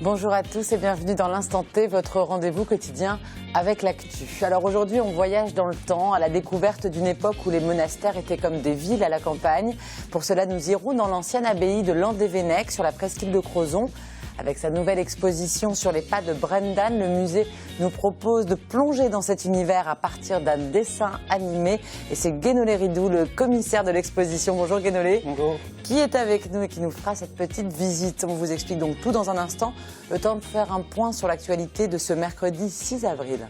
Bonjour à tous et bienvenue dans l'Instant T, votre rendez-vous quotidien avec l'actu. Alors aujourd'hui, on voyage dans le temps à la découverte d'une époque où les monastères étaient comme des villes à la campagne. Pour cela, nous irons dans l'ancienne abbaye de Landévennec sur la presqu'île de Crozon. Avec sa nouvelle exposition sur les pas de Brendan, le musée nous propose de plonger dans cet univers à partir d'un dessin animé. Et c'est Guénolé Ridou, le commissaire de l'exposition. Bonjour Guénolé. Bonjour. Qui est avec nous et qui nous fera cette petite visite. On vous explique donc tout dans un instant. Le temps de faire un point sur l'actualité de ce mercredi 6 avril.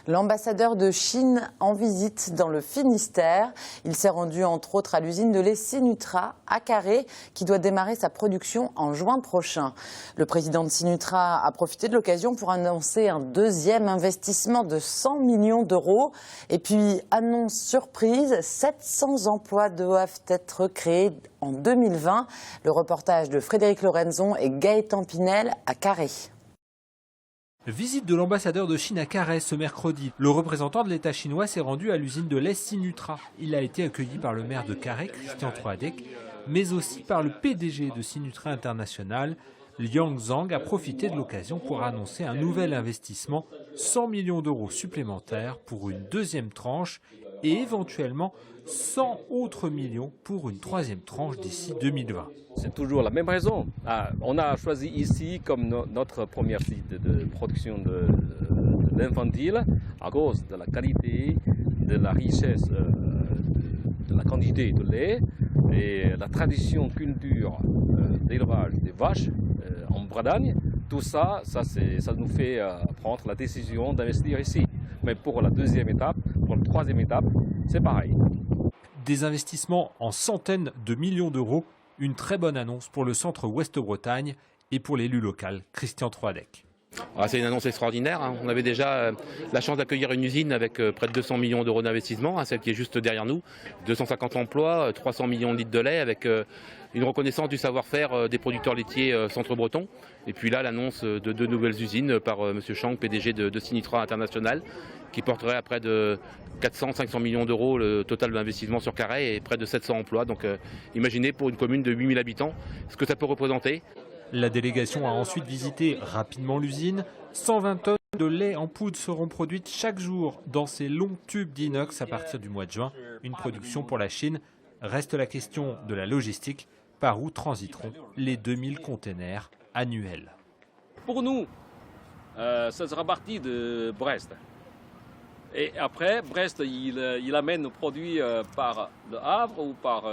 L'ambassadeur de Chine en visite dans le Finistère. Il s'est rendu entre autres à l'usine de lait Sinutra à Carhaix qui doit démarrer sa production en juin prochain. Le président de Sinutra a profité de l'occasion pour annoncer un deuxième investissement de 100 millions d'euros. Et puis, annonce surprise, 700 emplois doivent être créés en 2020. Le reportage de Frédéric Lorenzon et Gaëtan Pinel à Carhaix. Visite de l'ambassadeur de Chine à Carhaix ce mercredi. Le représentant de l'État chinois s'est rendu à l'usine de lait Sinutra. Il a été accueilli par le maire de Carhaix, Christian Troadec, mais aussi par le PDG de Sinutra International. Liang Zhang a profité de l'occasion pour annoncer un nouvel investissement, 100 millions d'euros supplémentaires pour une deuxième tranche et éventuellement 100 autres millions pour une troisième tranche d'ici 2020. C'est toujours la même raison. On a choisi ici comme notre premier site de production de l'infantile à cause de la qualité, de la richesse, de la quantité de lait et la tradition culture d'élevage des vaches en Bretagne. Tout ça, ça nous fait prendre la décision d'investir ici. Mais pour la deuxième étape, pour la troisième étape, c'est pareil. Des investissements en centaines de millions d'euros. Une très bonne annonce pour le centre Ouest-Bretagne et pour l'élu local, Christian Troadec. C'est une annonce extraordinaire. On avait déjà la chance d'accueillir une usine avec près de 200 millions d'euros d'investissement, celle qui est juste derrière nous. 250 emplois, 300 millions de litres de lait avec une reconnaissance du savoir-faire des producteurs laitiers centre-breton. Et puis là, l'annonce de deux nouvelles usines par M. Chang, PDG de Sinutra International, qui porterait à près de 400-500 millions d'euros le total d'investissement sur Carhaix et près de 700 emplois. Donc imaginez pour une commune de 8000 habitants ce que ça peut représenter. La délégation a ensuite visité rapidement l'usine. 120 tonnes de lait en poudre seront produites chaque jour dans ces longs tubes d'inox à partir du mois de juin. Une production pour la Chine. Reste la question de la logistique. Par où transiteront les 2000 containers annuels? Pour nous, ça sera parti de Brest. Et après, Brest, il amène nos produits par le Havre ou par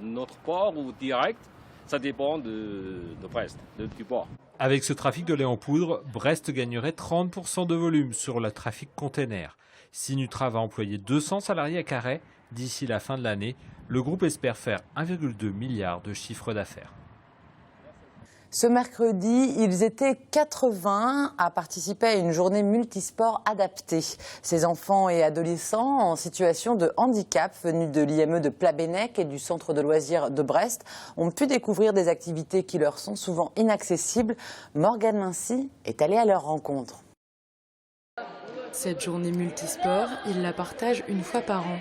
notre port ou direct. Ça dépend de Brest, du port. Avec ce trafic de lait en poudre, Brest gagnerait 30% de volume sur le trafic container. Sinutra va employer 200 salariés à Carhaix d'ici la fin de l'année. Le groupe espère faire 1,2 milliard de chiffre d'affaires. Ce mercredi, ils étaient 80 à participer à une journée multisport adaptée. Ces enfants et adolescents en situation de handicap venus de l'IME de Plabennec et du centre de loisirs de Brest ont pu découvrir des activités qui leur sont souvent inaccessibles. Morgane Lincy est allée à leur rencontre. Cette journée multisport, ils la partagent une fois par an.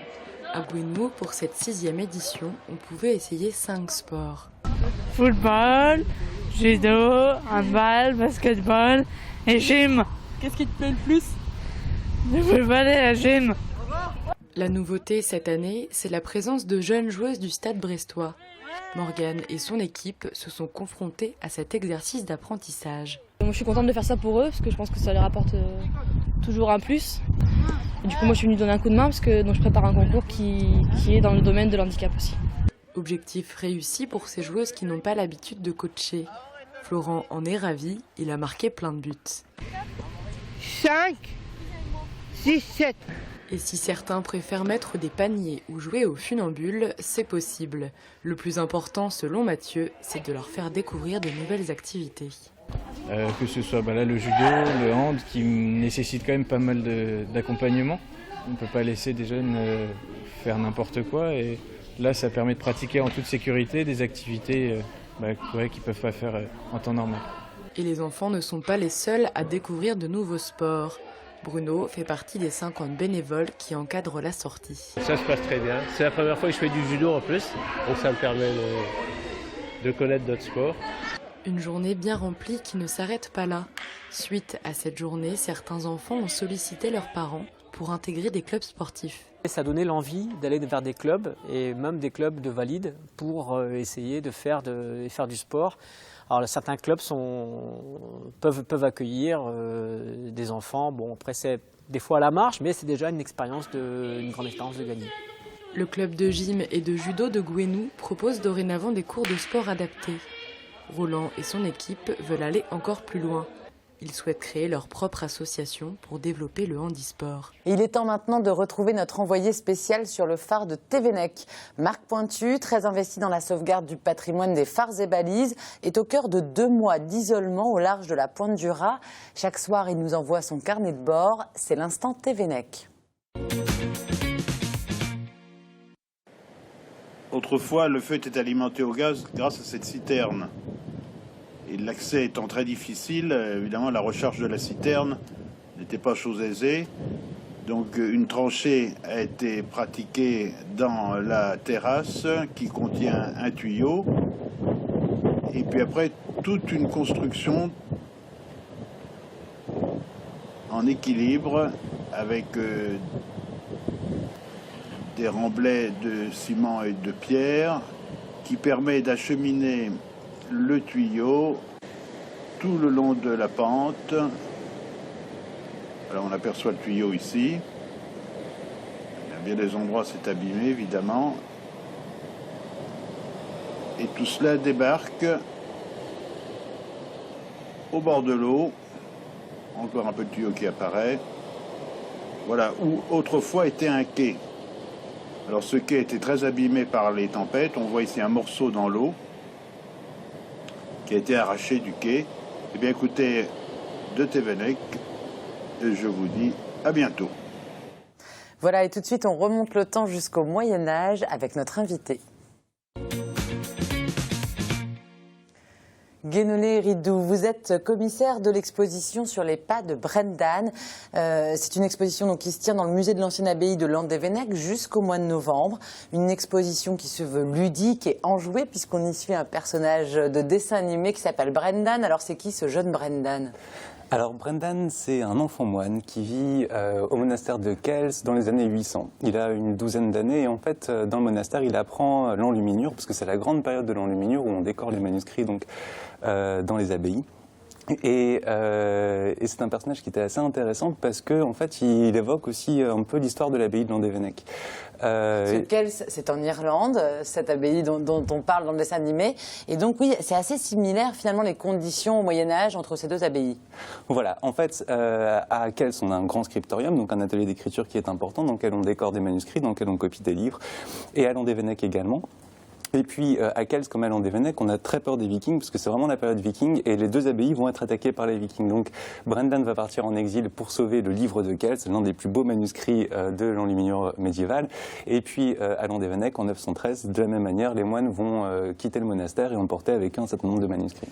À Bouinemont, pour cette 6e édition, on pouvait essayer 5 sports. Football, judo, handball, basketball et gym. Qu'est-ce qui te plaît le plus? Le football et la gym. La nouveauté cette année, c'est la présence de jeunes joueuses du stade brestois. Morgane et son équipe se sont confrontées à cet exercice d'apprentissage. Je suis contente de faire ça pour eux parce que je pense que ça leur apporte toujours un plus. Et du coup, moi je suis venue donner un coup de main parce que je prépare un concours qui est dans le domaine de l'handicap aussi. Objectif réussi pour ces joueuses qui n'ont pas l'habitude de coacher. Florent en est ravi, il a marqué plein de buts. 5, 6, 7. Et si certains préfèrent mettre des paniers ou jouer aux funambules, c'est possible. Le plus important, selon Mathieu, c'est de leur faire découvrir de nouvelles activités. Que ce soit là, le judo, le hand, qui nécessite quand même pas mal d'accompagnement. On ne peut pas laisser des jeunes faire n'importe quoi. Et là, ça permet de pratiquer en toute sécurité des activités qu'ils ne peuvent pas faire en temps normal. Et les enfants ne sont pas les seuls à découvrir de nouveaux sports. Bruno fait partie des 50 bénévoles qui encadrent la sortie. Ça se passe très bien. C'est la première fois que je fais du judo en plus, donc ça me permet de connaître d'autres sports. Une journée bien remplie qui ne s'arrête pas là. Suite à cette journée, certains enfants ont sollicité leurs parents pour intégrer des clubs sportifs. Et ça donnait l'envie d'aller vers des clubs, et même des clubs de valides, pour essayer de faire du sport. Alors certains clubs peuvent accueillir des enfants. Bon, après c'est des fois à la marche, mais c'est déjà une grande expérience de gagner. Le club de gym et de judo de Gouenou propose dorénavant des cours de sport adaptés. Roland et son équipe veulent aller encore plus loin. Ils souhaitent créer leur propre association pour développer le handisport. Il est temps maintenant de retrouver notre envoyé spécial sur le phare de Thévenec. Marc Pointu, très investi dans la sauvegarde du patrimoine des phares et balises, est au cœur de 2 mois d'isolement au large de la Pointe du Raz. Chaque soir, il nous envoie son carnet de bord. C'est l'instant Thévenec. Autrefois, le feu était alimenté au gaz grâce à cette citerne. Et l'accès étant très difficile, évidemment, la recharge de la citerne n'était pas chose aisée. Donc, une tranchée a été pratiquée dans la terrasse qui contient un tuyau. Et puis après, toute une construction en équilibre avec des remblais de ciment et de pierre qui permet d'acheminer le tuyau tout le long de la pente. Alors on aperçoit le tuyau ici. Il y a bien des endroits c'est abîmé évidemment. Et tout cela débarque au bord de l'eau. Encore un peu de tuyau qui apparaît. Voilà, où autrefois était un quai. Alors ce quai était très abîmé par les tempêtes. On voit ici un morceau dans l'eau qui a été arraché du quai. Eh bien écoutez, de Thévenec, et je vous dis à bientôt. Voilà, et tout de suite on remonte le temps jusqu'au Moyen-Âge avec notre invité. Guénolé Ridou, vous êtes commissaire de l'exposition sur les pas de Brendan. C'est une exposition donc, qui se tient dans le musée de l'ancienne abbaye de Landévennec jusqu'au mois de novembre. Une exposition qui se veut ludique et enjouée puisqu'on y suit un personnage de dessin animé qui s'appelle Brendan. Alors c'est qui ce jeune Brendan ? Alors Brendan, c'est un enfant moine qui vit au monastère de Kells dans les années 800. Il a une douzaine d'années et en fait dans le monastère il apprend l'enluminure parce que c'est la grande période de l'enluminure où on décore les manuscrits donc, dans les abbayes. Et c'est un personnage qui était assez intéressant parce que en fait il évoque aussi un peu l'histoire de l'abbaye de Landévennec. Kells, c'est en Irlande, cette abbaye dont on parle dans le dessin animé. Et donc oui, c'est assez similaire finalement les conditions au Moyen-Âge entre ces deux abbayes. Voilà, en fait à Kells on a un grand scriptorium, donc un atelier d'écriture qui est important, dans lequel on décore des manuscrits, dans lequel on copie des livres, et à Landévennec également. Et puis à Kells comme à Landévennec, on a très peur des Vikings parce que c'est vraiment la période viking et les deux abbayes vont être attaquées par les Vikings. Donc Brendan va partir en exil pour sauver le livre de Kells, l'un des plus beaux manuscrits de l'enluminure médiévale. Et puis à Landévennec en 913, de la même manière, les moines vont quitter le monastère et emporter avec eux un certain nombre de manuscrits.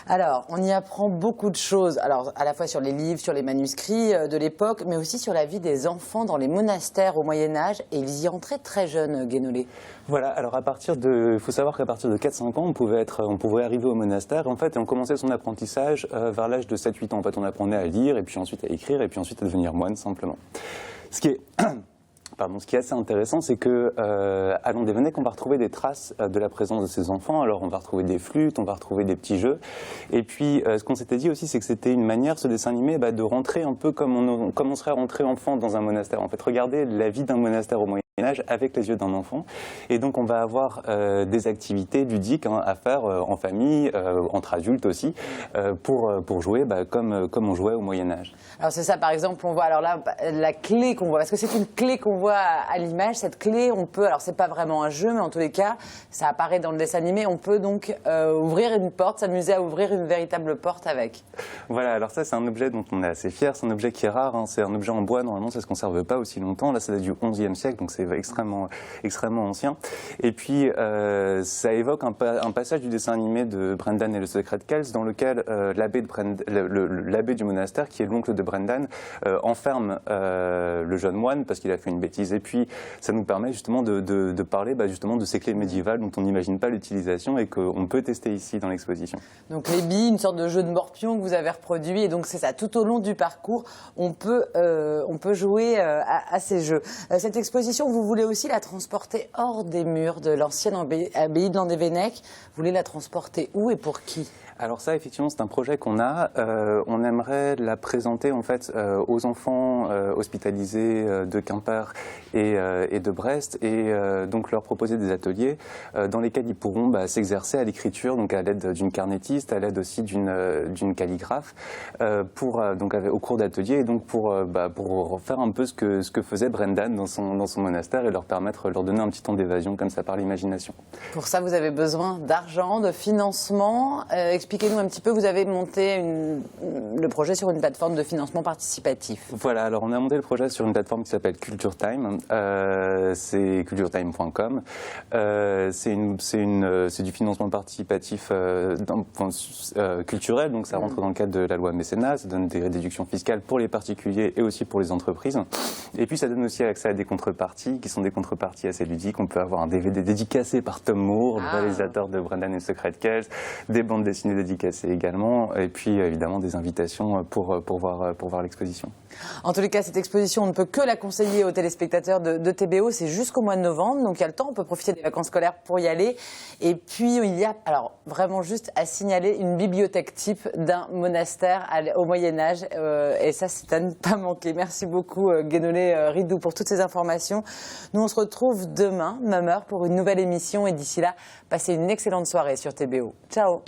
Alors, on y apprend beaucoup de choses, alors à la fois sur les livres, sur les manuscrits de l'époque, mais aussi sur la vie des enfants dans les monastères au Moyen-Âge, et ils y entraient très jeunes, Guénolé. Voilà, alors il faut savoir qu'à partir de 4-5 ans, on pouvait arriver au monastère, en fait, et on commençait son apprentissage vers l'âge de 7-8 ans. En fait, on apprenait à lire, et puis ensuite à écrire, et puis ensuite à devenir moine, simplement. Ce qui est assez intéressant, c'est que à Landévennec, on va retrouver des traces de la présence de ces enfants. Alors, on va retrouver des flûtes, on va retrouver des petits jeux. Et puis, ce qu'on s'était dit aussi, c'est que c'était une manière, ce dessin animé, de rentrer un peu comme on serait rentré enfant dans un monastère. En fait, regarder la vie d'un monastère au Moyen-Âge avec les yeux d'un enfant. Et donc, on va avoir des activités ludiques à faire en famille, entre adultes aussi, pour jouer comme on jouait au Moyen-Âge. Alors, c'est ça, par exemple, on voit, alors là, la clé qu'on voit, parce que c'est une clé qu'on voit à l'image, cette clé, on peut, alors c'est pas vraiment un jeu, mais en tous les cas, ça apparaît dans le dessin animé, on peut donc ouvrir une porte, s'amuser à ouvrir une véritable porte avec. Voilà, alors ça c'est un objet dont on est assez fier, c'est un objet qui est rare, c'est un objet en bois, normalement ça se conserve pas aussi longtemps, là ça date du XIe siècle, donc c'est c'est extrêmement ancien. Et puis ça évoque un passage du dessin animé de Brendan et le secret de Kells, dans lequel l'abbé du monastère, qui est l'oncle de Brendan, enferme le jeune moine parce qu'il a fait une bêtise. Et puis ça nous permet justement de parler justement de ces clés médiévales dont on n'imagine pas l'utilisation et qu'on peut tester ici dans l'exposition. Donc les billes, une sorte de jeu de morpion que vous avez reproduit, et donc c'est ça, tout au long du parcours, on peut jouer à ces jeux. Cette exposition, vous voulez aussi la transporter hors des murs de l'ancienne abbaye de Landévennec. Vous voulez la transporter où et pour qui ? Alors ça, effectivement, c'est un projet qu'on a. On aimerait la présenter en fait aux enfants hospitalisés de Quimper et de Brest, et donc leur proposer des ateliers dans lesquels ils pourront s'exercer à l'écriture, donc à l'aide d'une carnétiste, à l'aide aussi d'une calligraphe, au cours d'ateliers, et donc pour faire un peu ce que faisait Brendan dans son monastère, et leur donner un petit temps d'évasion comme ça par l'imagination. Pour ça, vous avez besoin d'argent, de financement. Expliquez-nous un petit peu, vous avez monté le projet sur une plateforme de financement participatif. Voilà, alors on a monté le projet sur une plateforme qui s'appelle CultureTime, c'est culturetime.com. C'est du financement participatif culturel, donc ça rentre dans le cadre de la loi mécénat, ça donne des réductions fiscales pour les particuliers et aussi pour les entreprises. Et puis ça donne aussi accès à des contreparties, qui sont des contreparties assez ludiques. On peut avoir un DVD dédicacé par Tom Moore, le réalisateur de Brendan et le secret de Kells, des bandes dessinées dédicacées également, et puis évidemment des invitations pour voir l'exposition. En tous les cas, cette exposition, on ne peut que la conseiller aux téléspectateurs de TBO. C'est jusqu'au mois de novembre, donc il y a le temps, on peut profiter des vacances scolaires pour y aller. Et puis il y a, alors vraiment juste à signaler, une bibliothèque type d'un monastère au Moyen-Âge, et ça c'est à ne pas manquer. Merci beaucoup Guénolé Ridou pour toutes ces informations. Nous on se retrouve demain, même heure, pour une nouvelle émission, et d'ici là, passez une excellente soirée sur TBO. Ciao.